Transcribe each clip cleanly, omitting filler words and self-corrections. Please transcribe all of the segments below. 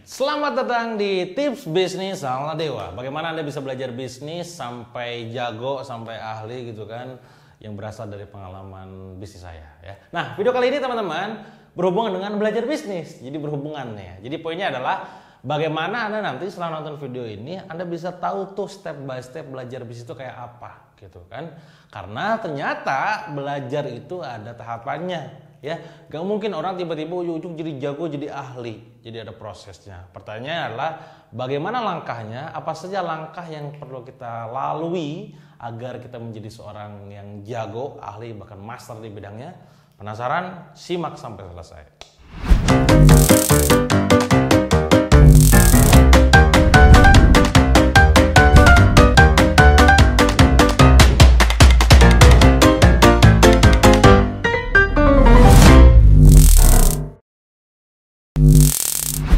Selamat datang di Tips Bisnis ala Dewa. Bagaimana Anda bisa belajar bisnis sampai jago, sampai ahli gitu kan, yang berasal dari pengalaman bisnis saya ya. Nah, video kali ini teman-teman berhubungan dengan belajar bisnis. Jadi berhubungan ya. Jadi poinnya adalah bagaimana Anda nanti setelah nonton video ini Anda bisa tahu tuh step by step belajar bisnis itu kayak apa gitu kan. Karena ternyata belajar itu ada tahapannya. Ya, gak mungkin orang tiba-tiba ujung-ujung jadi jago, jadi ahli. Jadi ada prosesnya. Pertanyaannya adalah bagaimana langkahnya, apa saja langkah yang perlu kita lalui agar kita menjadi seorang yang jago, ahli, bahkan master di bidangnya. Penasaran? Simak sampai selesai.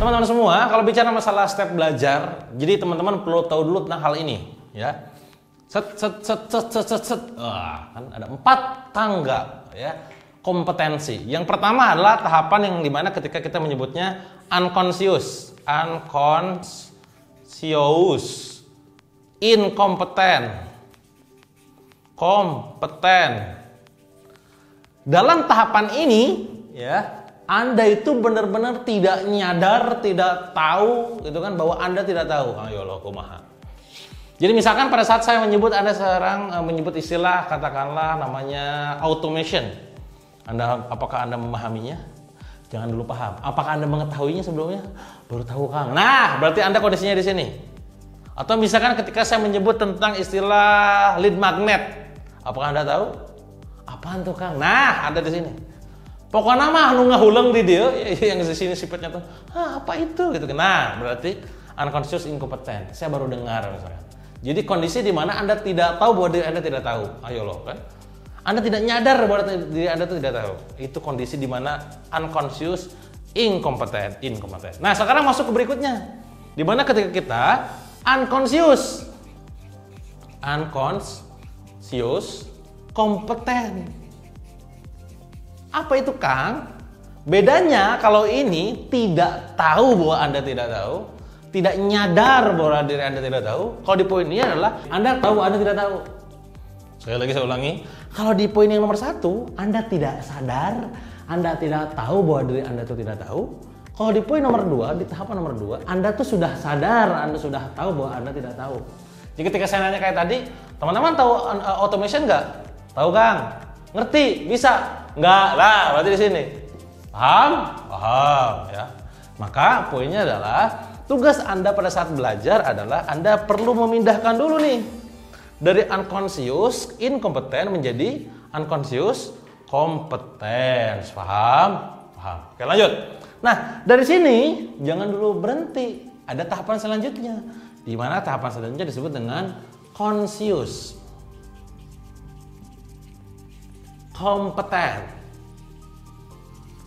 Teman-teman semua, kalau bicara masalah step belajar, jadi teman-teman perlu tahu dulu tentang hal ini, ya. Kan ada 4 tangga, ya, kompetensi. Yang pertama adalah tahapan yang dimana ketika kita menyebutnya unconscious, inkompeten, kompeten. Dalam tahapan ini, ya, Anda itu benar-benar tidak nyadar, tidak tahu gitu kan, bahwa Anda tidak tahu. Ayo lo kumaha. Jadi misalkan pada saat saya menyebut, Anda sekarang menyebut istilah katakanlah namanya automation. Apakah Anda memahaminya? Jangan dulu paham. Apakah Anda mengetahuinya sebelumnya? Baru tahu, Kang. Nah, berarti Anda kondisinya di sini. Atau misalkan ketika saya menyebut tentang istilah lead magnet, apakah Anda tahu? Apaan tuh, Kang? Nah, ada di sini. Pokoknya mah nu ngahuleng di dia yang di sini sifatnya tuh, apa itu gitu. Nah, berarti unconscious incompeten. Saya baru dengar misalkan. Jadi kondisi di mana Anda tidak tahu bahwa diri Anda tidak tahu. Ayo loh kan. Anda tidak nyadar bahwa diri Anda itu tidak tahu. Itu kondisi di mana unconscious incompeten. Nah, sekarang masuk ke berikutnya. Di mana ketika kita unconscious kompeten. Apa itu, Kang? Bedanya kalau ini tidak tahu bahwa Anda tidak tahu, tidak nyadar bahwa diri Anda tidak tahu. Kalau di poin ini adalah Anda tahu Anda tidak tahu. Sekali lagi saya ulangi, kalau di poin yang nomor 1, Anda tidak sadar, Anda tidak tahu bahwa diri Anda itu tidak tahu. Kalau di poin nomor 2, di tahapan nomor 2, Anda tuh sudah sadar, Anda sudah tahu bahwa Anda tidak tahu. Jadi ketika saya nanya kayak tadi, teman-teman tahu automation nggak? Tahu, Kang? Ngerti? Bisa? Enggak lah, berarti di sini. Paham? Paham ya. Maka poinnya adalah tugas Anda pada saat belajar adalah Anda perlu memindahkan dulu nih dari unconscious inkompeten menjadi unconscious kompeten. Paham? Paham. Oke, lanjut. Nah, dari sini jangan dulu berhenti. Ada tahapan selanjutnya. Di mana tahapan selanjutnya disebut dengan conscious kompeten.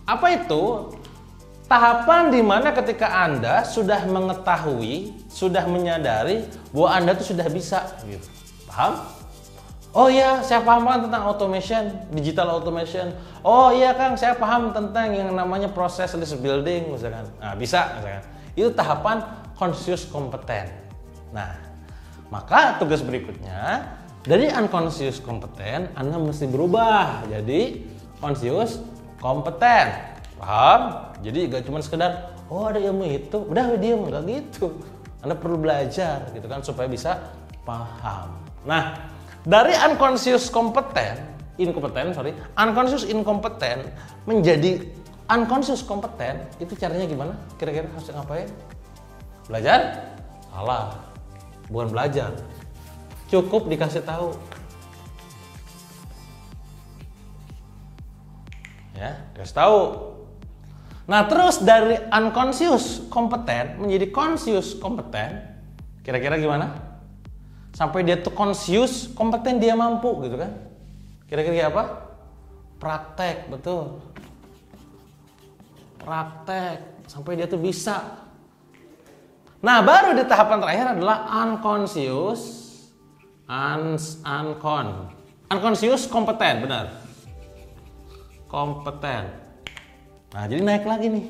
Apa itu? Tahapan di mana ketika Anda sudah mengetahui, sudah menyadari bahwa Anda itu sudah bisa gitu. Paham? Oh iya, saya paham tentang automation, digital automation. Oh iya, Kang, saya paham tentang yang namanya proses list building misalkan. Nah, bisa misalkan. Itu tahapan conscious kompeten. Nah, maka tugas berikutnya dari unconscious kompeten, Anda mesti berubah jadi conscious kompeten. Paham? Jadi gak cuma sekedar, oh ada ilmu itu, udah diam, gak gitu. Anda perlu belajar gitu kan supaya bisa paham. Nah, dari unconscious unconscious inkompeten menjadi unconscious kompeten, itu caranya gimana? Kira-kira harus ngapain? Belajar? Salah. Bukan belajar. Cukup dikasih tahu, ya, kasih tahu. Nah, terus dari unconscious kompeten menjadi conscious kompeten, kira-kira gimana? Sampai dia tuh conscious kompeten, dia mampu gitu kan? Kira-kira apa? Praktek, betul. Praktek sampai dia tuh bisa. Nah, baru di tahapan terakhir adalah unconscious kompeten, benar. Kompeten. Nah, jadi naik lagi nih.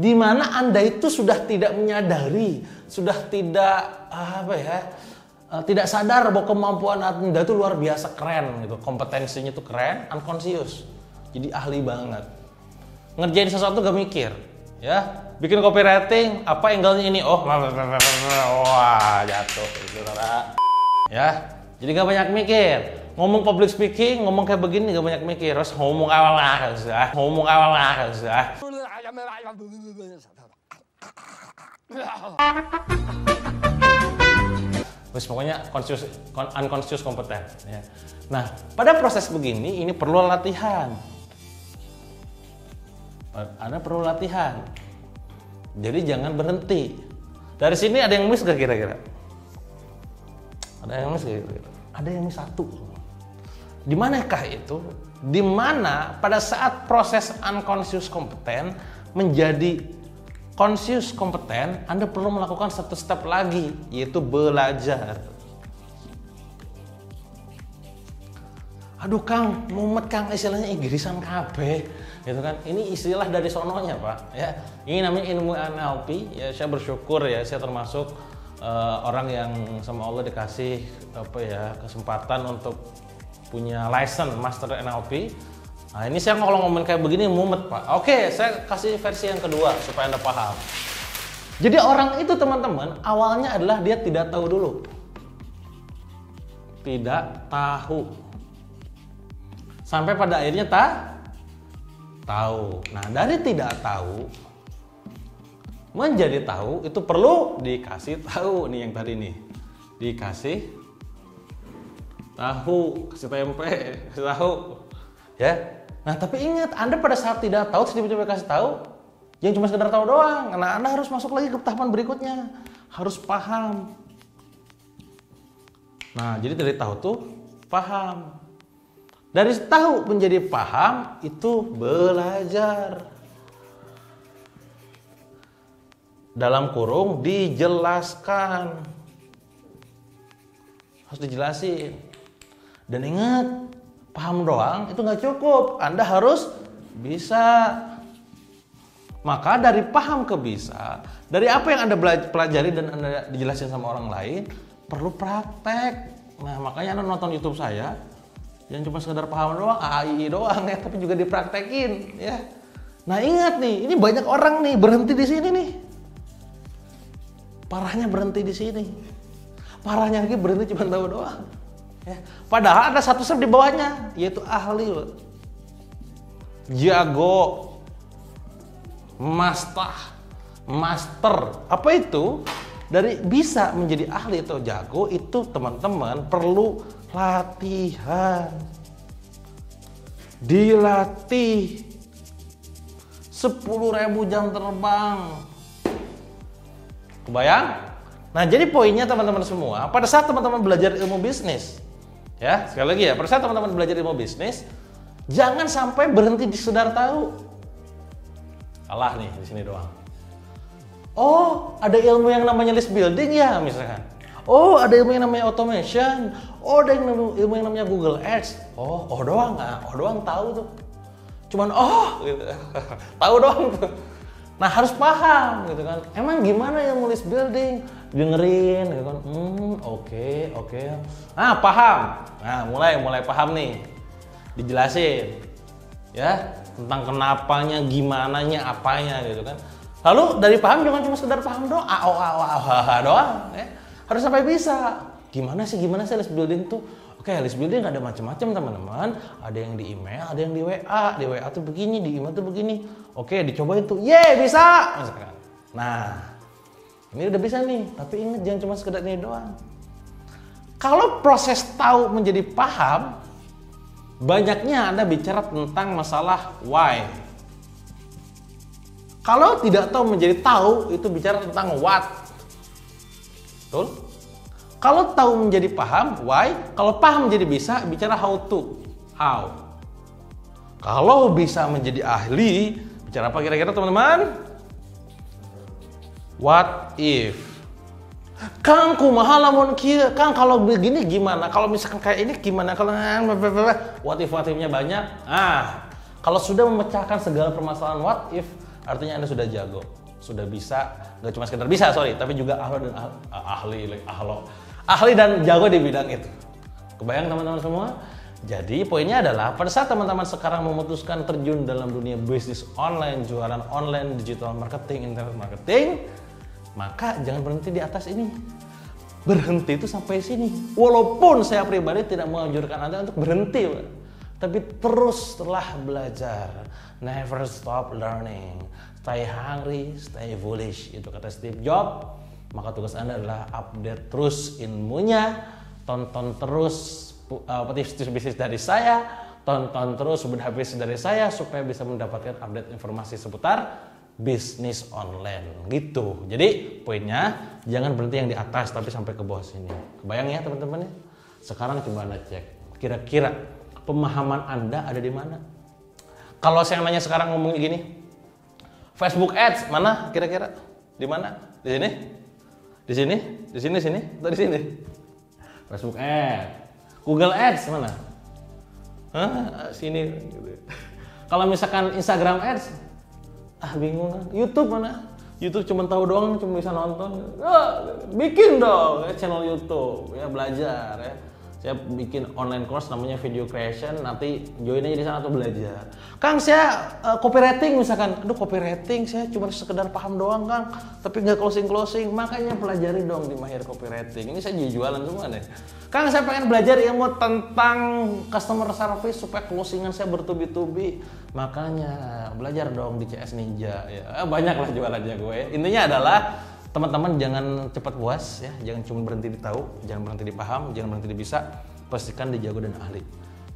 di mana Anda itu sudah tidak menyadari, sudah tidak tidak sadar bahwa kemampuan Anda itu luar biasa keren gitu, kompetensinya itu keren, unconscious. Jadi ahli banget. Ngerjain sesuatu gak mikir, ya. Bikin copywriting, apa angle-nya ini? Oh, wah, jatuh gitu, ya. Jadi gak banyak mikir. Ngomong public speaking, ngomong kayak begini gak banyak mikir. Terus ngomong awal terus pokoknya unconscious kompeten. Ya. Nah, pada proses begini ini perlu latihan. Anda perlu latihan. Jadi jangan berhenti. Dari sini ada yang miss gak kira-kira? Ada yang miss gak kira-kira? Ada yang miss satu. Di manakah itu? Di mana pada saat proses unconscious kompeten menjadi conscious kompeten, Anda perlu melakukan satu step lagi, yaitu belajar. Aduh Kang, mumet Kang, istilahnya Inggrisan kabeh, gitu kan? Ini istilah dari sononya Pak, ya. Ini namanya ilmu NLP. Ya, saya bersyukur ya, saya termasuk orang yang sama Allah dikasih kesempatan untuk punya license master NLP. Nah ini saya kalau ngomong kayak begini mumet Pak. Oke, saya kasih versi yang kedua supaya Anda paham. Jadi orang itu teman-teman awalnya adalah dia tidak tahu dulu. Tidak tahu. Sampai pada akhirnya tahu. Nah dari tidak tahu menjadi tahu itu perlu dikasih tahu nih yang tadi nih. Dikasih tahu, kasih tempe, kasih tahu. Ya. Nah, tapi ingat, Anda pada saat tidak tahu, tiba-tiba kasih tahu, yang cuma sekedar tahu doang. Nah, Anda harus masuk lagi ke tahapan berikutnya. Harus paham. Nah, jadi dari tahu tuh paham. Dari tahu menjadi paham itu belajar. Dalam kurung dijelaskan. Harus dijelasin. Dan ingat, paham doang itu nggak cukup. Anda harus bisa. Maka dari paham ke bisa, dari apa yang Anda pelajari dan Anda dijelasin sama orang lain, perlu praktek. Nah, makanya Anda nonton YouTube saya, yang cuma sekedar paham doang, AI doang ya, tapi juga dipraktekin ya. Nah, ingat nih, ini banyak orang nih berhenti di sini nih. Parahnya berhenti di sini. Parahnya lagi berhenti cuma tahu doang. Ya. Padahal ada satu step di bawahnya, yaitu ahli, jago, master. Apa itu? Dari bisa menjadi ahli atau jago itu teman-teman perlu latihan. Dilatih 10.000 jam terbang. Kebayang? Nah, jadi poinnya teman-teman semua, pada saat teman-teman belajar ilmu bisnis, ya, sekali lagi ya, pada saat teman-teman belajar ilmu bisnis, jangan sampai berhenti di sekedar tahu. Kalah nih di sini doang. Oh, ada ilmu yang namanya list building ya, misalkan. Oh, ada ilmu yang namanya automation. Oh, ada ilmu yang namanya Google Ads. Oh doang nggak? Oh doang tahu tuh. Cuman gitu. Tahu doang tuh. Nah, harus paham gitu kan. Emang gimana ilmu list building? Dengerin gitu kan. Oke. Ah, paham. Nah, mulai paham nih. Dijelasin. Ya, tentang kenapanya, gimananya, apanya gitu kan. Lalu dari paham jangan cuma sekedar paham doang, doang ya. Harus sampai bisa. Gimana sih list building tuh? Oke, list building ada macam-macam teman-teman. Ada yang di email, ada yang di WA. Di WA tuh begini, di email tuh begini. Oke, dicobain tuh. Bisa! Misalkan. Nah, ini udah bisa nih. Tapi ingat jangan cuma sekedar ini doang. Kalau proses tahu menjadi paham, banyaknya Anda bicara tentang masalah why. Kalau tidak tahu menjadi tahu, itu bicara tentang what. Betul? Kalau tahu menjadi paham, why. Kalau paham menjadi bisa, bicara how to. How. Kalau bisa menjadi ahli, bicara apa kira-kira teman-teman? What if? Kang, kumaha lamun kieu? Kang, kalau begini gimana? Kalau misalkan kayak ini gimana? Kalau what if-nya banyak. Kalau sudah memecahkan segala permasalahan what if, artinya Anda sudah jago, sudah bisa, nggak cuma sekedar bisa, tapi juga ahli dan jago di bidang itu. Kebayang teman-teman semua? Jadi poinnya adalah pada saat teman-teman sekarang memutuskan terjun dalam dunia bisnis online, jualan online, digital marketing, internet marketing, maka jangan berhenti di atas ini. Berhenti itu sampai sini. Walaupun saya pribadi tidak menganjurkan Anda untuk berhenti, tapi teruslah belajar. Never stop learning. Stay hungry, stay foolish. Itu kata Steve Jobs. Maka tugas Anda adalah update terus ilmunya, tonton terus tips bisnis dari saya, tonton terus bedah bisnis dari saya supaya bisa mendapatkan update informasi seputar bisnis online gitu. Jadi poinnya jangan berhenti yang di atas tapi sampai ke bawah sini. Kebayang ya teman-teman ya? Sekarang coba Anda cek kira-kira pemahaman Anda ada di mana? Kalau saya nanya sekarang ngomong gini, Facebook Ads mana kira-kira? Di mana? Di sini? Di sini? Di sini sini? Atau di sini? Facebook Ads. Google Ads mana? Hah? Sini. Kalau misalkan Instagram Ads, bingung kan? YouTube mana? YouTube cuma tahu doang, cuma bisa nonton. Bikin dong ya, channel YouTube, ya belajar ya. Saya bikin online course namanya video creation, nanti join aja di sana atau belajar. Kang, saya copywriting misalkan, aduh copywriting saya cuma sekedar paham doang Kang, tapi nggak closing, makanya pelajari dong di Mahir Copywriting. Ini saya jualan semua deh. Kang, saya pengen belajar ilmu tentang customer service supaya closingan saya bertubi-tubi, makanya belajar dong di CS Ninja. Ya, banyak lah jualannya gue. Intinya adalah teman-teman jangan cepat puas ya, jangan cuma berhenti di tahu, jangan berhenti di paham, jangan berhenti di bisa, pastikan dijago dan ahli.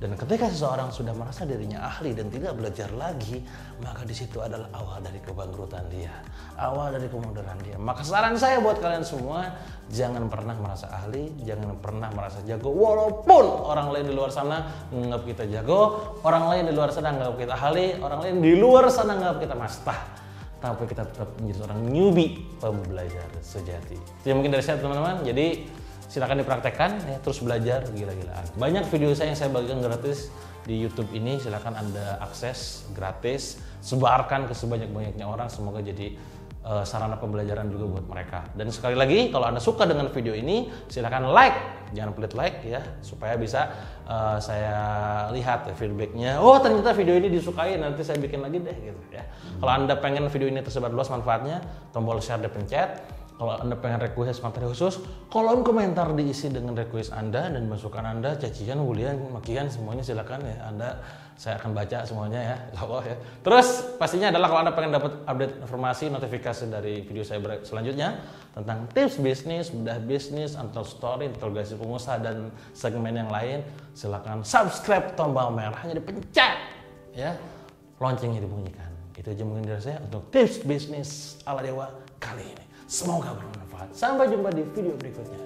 Dan ketika seseorang sudah merasa dirinya ahli dan tidak belajar lagi, maka di situ adalah awal dari kebangkrutan dia, awal dari kemunduran dia. Maka saran saya buat kalian semua, jangan pernah merasa ahli, jangan pernah merasa jago, walaupun orang lain di luar sana menganggap kita jago, orang lain di luar sana menganggap kita ahli, orang lain di luar sana menganggap kita mastah. Tapi kita tetap menjadi seorang newbie, pembelajar sejati. Itu mungkin dari saya teman-teman. Jadi silakan dipraktekkan ya, terus belajar gila-gilaan. Banyak video saya yang saya bagikan gratis di YouTube ini, silakan Anda akses gratis, sebarkan ke sebanyak-banyaknya orang, semoga jadi sarana pembelajaran juga buat mereka. Dan sekali lagi, kalau Anda suka dengan video ini, silakan like, jangan pelit like ya, supaya bisa saya lihat feedbacknya. Oh ternyata video ini disukai, nanti saya bikin lagi deh gitu ya. Kalau Anda pengen video ini tersebar luas manfaatnya, tombol share dipencet. Kalau Anda pengen request materi khusus, kolom komentar diisi dengan request Anda dan masukan Anda, cacian, bulian, makian, semuanya silakan ya. Saya akan baca semuanya ya, insya Allah ya. Terus pastinya adalah kalau Anda pengen dapat update informasi, notifikasi dari video saya selanjutnya tentang tips bisnis, bedah bisnis, untold story, interogasi pengusaha dan segmen yang lain, silakan subscribe, tombol merahnya dipencet ya, loncengnya dibunyikan. Itu aja mungkin dari saya untuk tips bisnis ala dewa kali ini. Semoga bermanfaat. Sampai jumpa di video berikutnya.